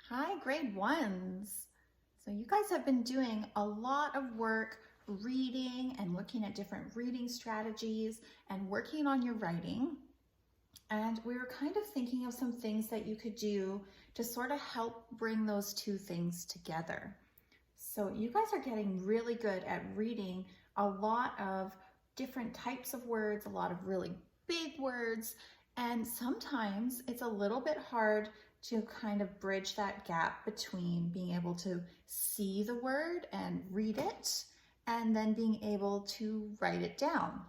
Hi, grade ones. So you guys have been doing a lot of work reading and looking at different reading strategies and working on your writing. And we were kind of thinking of some things that you could do to sort of help bring those two things together. So you guys are getting really good at reading a lot of different types of words, a lot of really big words, and sometimes it's a little bit hard to kind of bridge that gap between being able to see the word and read it and then being able to write it down.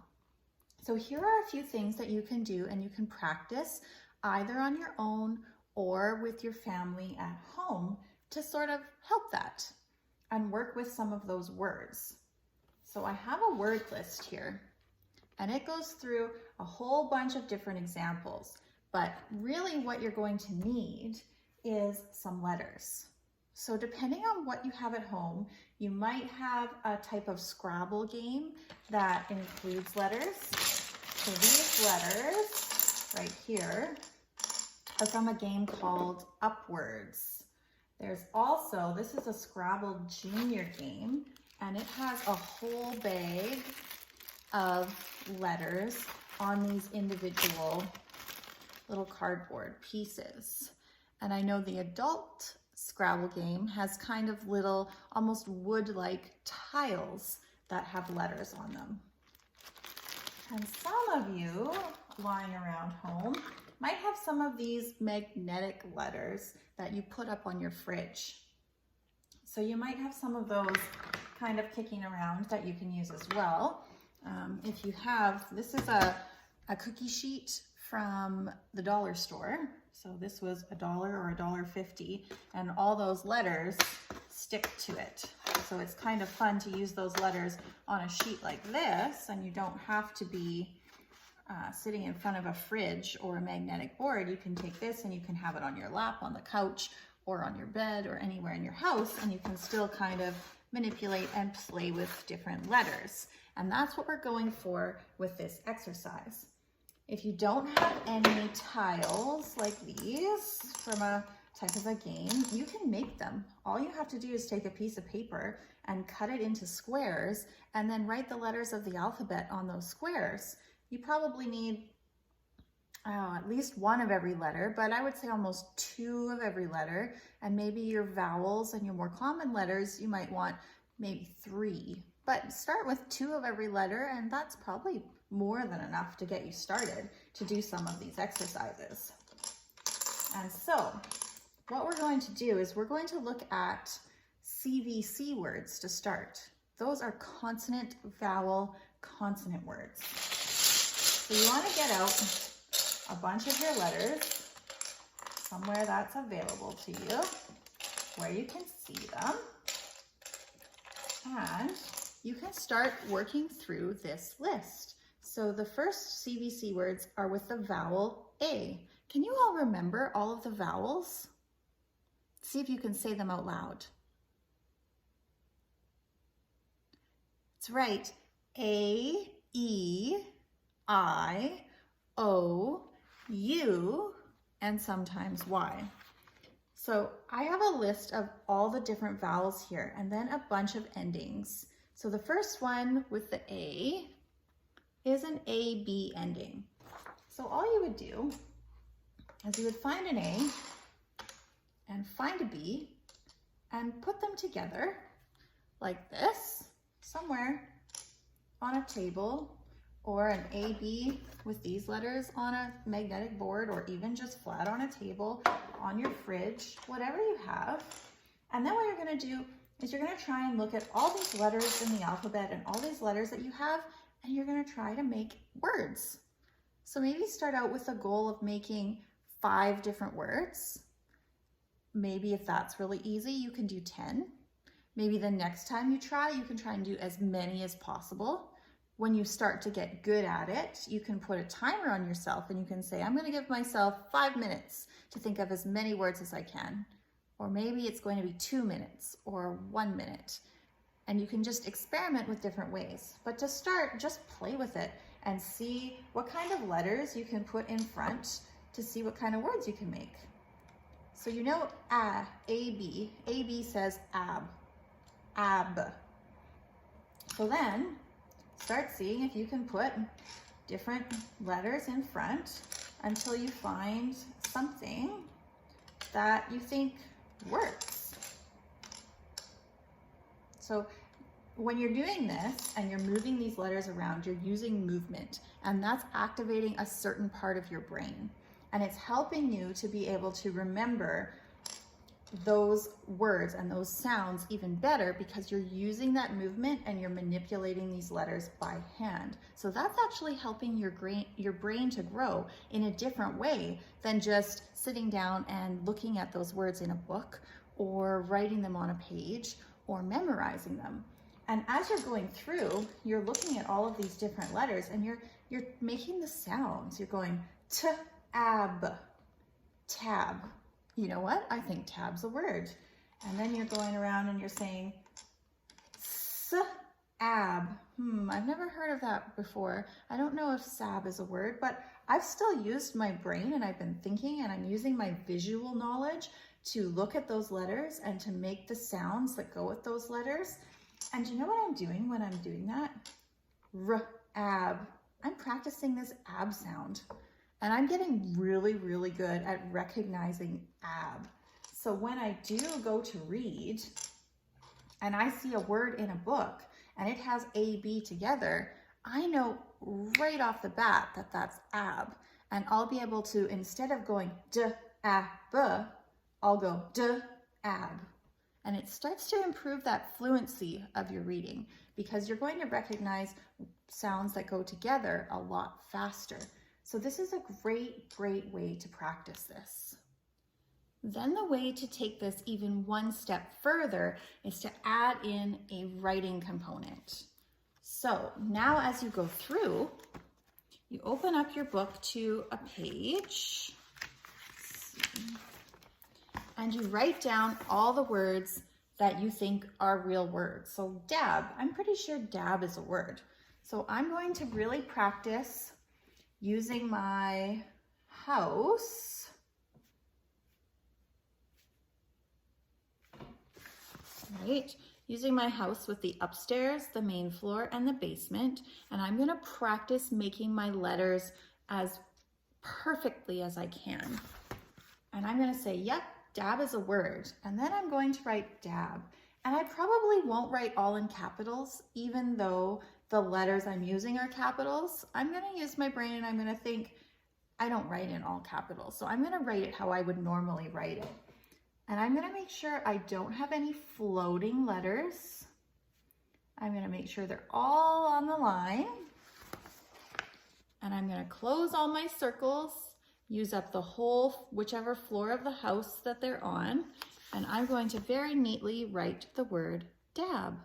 So here are a few things that you can do and you can practice either on your own or with your family at home to sort of help that and work with some of those words. So I have a word list here and it goes through a whole bunch of different examples, but really what you're going to need is some letters. So depending on what you have at home, you might have a type of Scrabble game that includes letters. So these letters right here are from a game called Upwards. There's also, this is a Scrabble Junior game, and it has a whole bag of letters on these individual little cardboard pieces. And I know the adult Scrabble game has kind of little, almost wood-like tiles that have letters on them. And some of you lying around home might have some of these magnetic letters that you put up on your fridge. So you might have some of those kind of kicking around that you can use as well. If you have, this is a cookie sheet from the dollar store. So this was $1 or $1.50, and all those letters stick to it. So it's kind of fun to use those letters on a sheet like this, and you don't have to be sitting in front of a fridge or a magnetic board. You can take this and you can have it on your lap, on the couch, or on your bed, or anywhere in your house, and you can still kind of manipulate and play with different letters. And that's what we're going for with this exercise. If you don't have any tiles like these from a type of a game, you can make them. All you have to do is take a piece of paper and cut it into squares and then write the letters of the alphabet on those squares. You probably need at least one of every letter, but I would say almost two of every letter. And maybe your vowels and your more common letters, you might want maybe three. But start with two of every letter, and that's probably more than enough to get you started to do some of these exercises. And so what we're going to do is we're going to look at CVC words to start. Those are consonant, vowel, consonant words. So you want to get out a bunch of your letters somewhere that's available to you, where you can see them. And you can start working through this list. So the first CVC words are with the vowel A. Can you all remember all of the vowels? See if you can say them out loud. That's right. A, E, I, O, U, and sometimes Y. So I have a list of all the different vowels here and then a bunch of endings. So the first one with the A is an A-B ending. So all you would do is you would find an A and find a B and put them together like this, somewhere on a table, or an A-B with these letters on a magnetic board, or even just flat on a table, on your fridge, whatever you have. And then what you're gonna do is you're gonna try and look at all these letters in the alphabet and all these letters that you have, and you're gonna try to make words. So maybe start out with a goal of making 5 different words. Maybe if that's really easy, you can do 10. Maybe the next time you try, you can try and do as many as possible. When you start to get good at it, you can put a timer on yourself and you can say, I'm gonna give myself 5 minutes to think of as many words as I can. Or maybe it's going to be 2 minutes or 1 minute. And you can just experiment with different ways. But to start, just play with it and see what kind of letters you can put in front to see what kind of words you can make. So you know A-B. A-B says ab. Ab. So then start seeing if you can put different letters in front until you find something that you think works. So when you're doing this and you're moving these letters around, you're using movement, and that's activating a certain part of your brain. And it's helping you to be able to remember those words and those sounds even better because you're using that movement and you're manipulating these letters by hand. So that's actually helping your brain to grow in a different way than just sitting down and looking at those words in a book or writing them on a page or memorizing them. And as you're going through, you're looking at all of these different letters and you're making the sounds. You're going t-ab, tab. You know what? I think tab's a word. And then you're going around and you're saying s-ab. I've never heard of that before. I don't know if sab is a word, but I've still used my brain and I've been thinking, and I'm using my visual knowledge to look at those letters and to make the sounds that go with those letters. And you know what I'm doing when I'm doing that? R-ab. I'm practicing this ab sound. And I'm getting really, really good at recognizing ab. So when I do go to read and I see a word in a book and it has A, B together, I know right off the bat that that's ab. And I'll be able to, instead of going d-a-b, I'll go d-ab. And it starts to improve that fluency of your reading because you're going to recognize sounds that go together a lot faster. So this is a great, great way to practice this. Then the way to take this even one step further is to add in a writing component. So now as you go through, you open up your book to a page, and you write down all the words that you think are real words. So dab, I'm pretty sure dab is a word. So I'm going to really practice using my house, right? Using my house with the upstairs, the main floor, and the basement. And I'm gonna practice making my letters as perfectly as I can. And I'm gonna say, yep, dab is a word. And then I'm going to write dab. And I probably won't write all in capitals, even though the letters I'm using are capitals. I'm gonna use my brain and I'm gonna think, I don't write in all capitals. So I'm gonna write it how I would normally write it. And I'm gonna make sure I don't have any floating letters. I'm gonna make sure they're all on the line. And I'm gonna close all my circles, use up the whole, whichever floor of the house that they're on. And I'm going to very neatly write the word dab.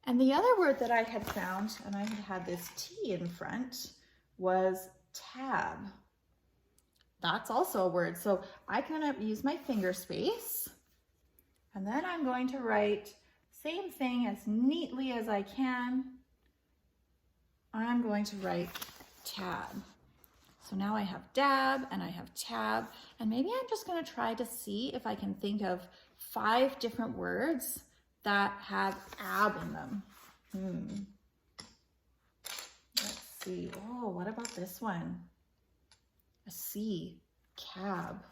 And the other word that I had found, and I had this T in front, was tab. That's also a word. So I'm gonna use my finger space, and then I'm going to write same thing as neatly as I can. I'm going to write tab. So now I have dab and I have tab, and maybe I'm just gonna try to see if I can think of 5 different words that have ab in them. Let's see. Oh, what about this one? A C, cab.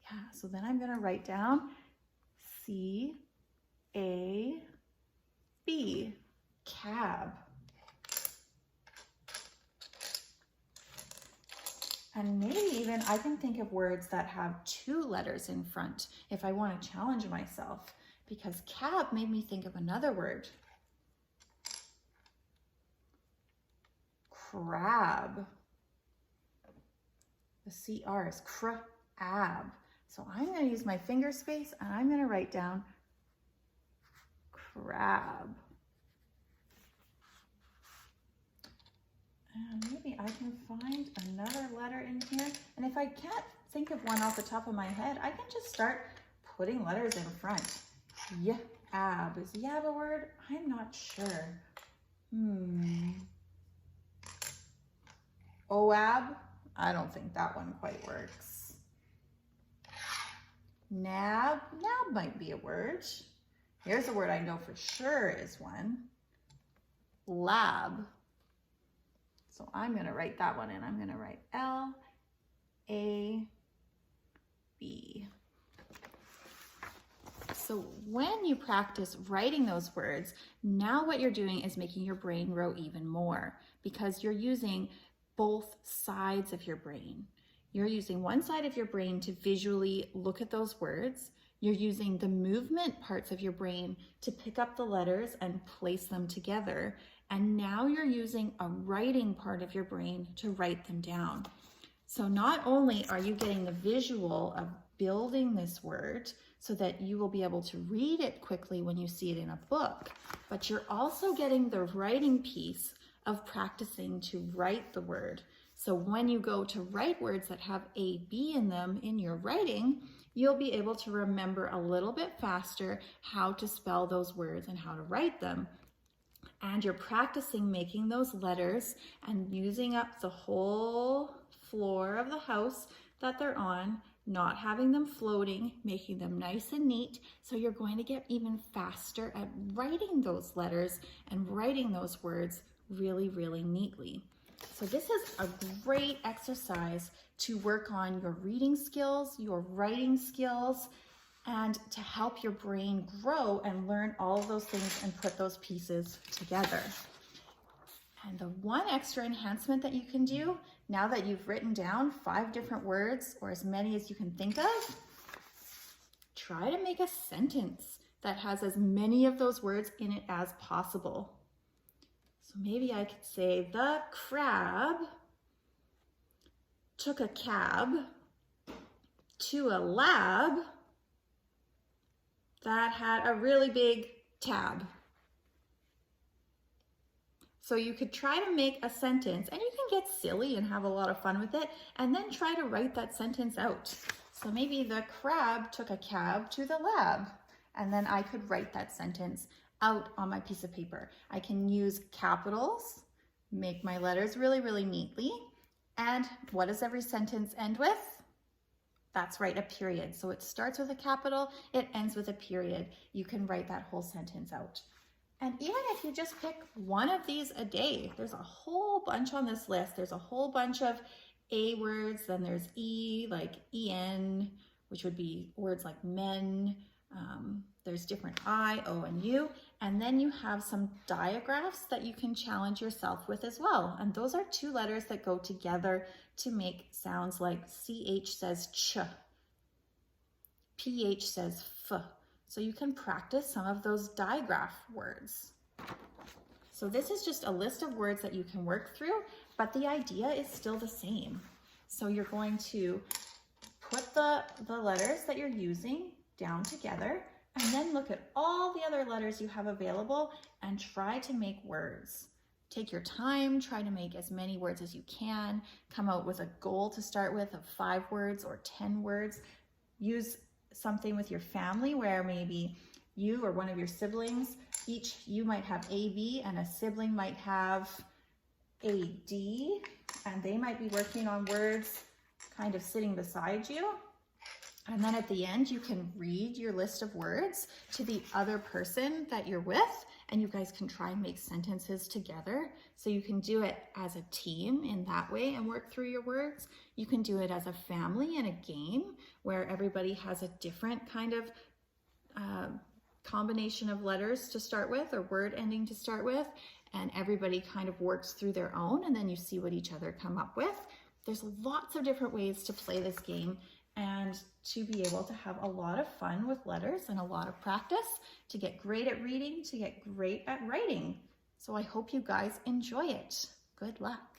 Yeah, so then I'm gonna write down C-A-B, cab. And maybe even I can think of words that have 2 letters in front if I want to challenge myself, because cab made me think of another word. Crab. The CR is crab. So I'm going to use my finger space and I'm going to write down crab. And maybe I can find another letter in here. And if I can't think of one off the top of my head, I can just start putting letters in front. Yab. Is yab a word? I'm not sure. Oab? I don't think that one quite works. Nab. Nab might be a word. Here's a word I know for sure is one. Lab. So I'm going to write that one in. I'm going to write L-A-B. So when you practice writing those words, now what you're doing is making your brain grow even more because you're using both sides of your brain. You're using one side of your brain to visually look at those words. You're using the movement parts of your brain to pick up the letters and place them together. And now you're using a writing part of your brain to write them down. So not only are you getting the visual of building this word so that you will be able to read it quickly when you see it in a book, but you're also getting the writing piece of practicing to write the word. So when you go to write words that have A, B in them in your writing, you'll be able to remember a little bit faster how to spell those words and how to write them. And you're practicing making those letters and using up the whole floor of the house that they're on, not having them floating, making them nice and neat. So you're going to get even faster at writing those letters and writing those words really, really neatly. So this is a great exercise to work on your reading skills, your writing skills, and to help your brain grow and learn all of those things and put those pieces together. And the one extra enhancement that you can do, now that you've written down 5 different words or as many as you can think of, try to make a sentence that has as many of those words in it as possible. So maybe I could say, the crab took a cab to a lab that had a really big tab. So you could try to make a sentence, and you can get silly and have a lot of fun with it, and then try to write that sentence out. So maybe the crab took a cab to the lab, and then I could write that sentence out on my piece of paper. I can use capitals, make my letters really, really neatly. And what does every sentence end with? That's right, a period. So it starts with a capital, it ends with a period. You can write that whole sentence out. And even if you just pick one of these a day, there's a whole bunch on this list. There's a whole bunch of A words, then there's E, like EN, which would be words like men. There's different I, O, and U. And then you have some diagraphs that you can challenge yourself with as well. And those are 2 letters that go together to make sounds like CH says ch, PH says f. So you can practice some of those digraph words. So this is just a list of words that you can work through, but the idea is still the same. So you're going to put the letters that you're using down together, and then look at all the other letters you have available and try to make words. Take your time, try to make as many words as you can, come out with a goal to start with of 5 words or 10 words. Use something with your family where maybe you or one of your siblings, you might have AB and a sibling might have AD, and they might be working on words kind of sitting beside you. And then at the end, you can read your list of words to the other person that you're with, and you guys can try and make sentences together. So you can do it as a team in that way and work through your words. You can do it as a family in a game where everybody has a different kind of combination of letters to start with or word ending to start with, and everybody kind of works through their own, and then you see what each other come up with. There's lots of different ways to play this game and to be able to have a lot of fun with letters and a lot of practice to get great at reading, to get great at writing. So I hope you guys enjoy it. Good luck.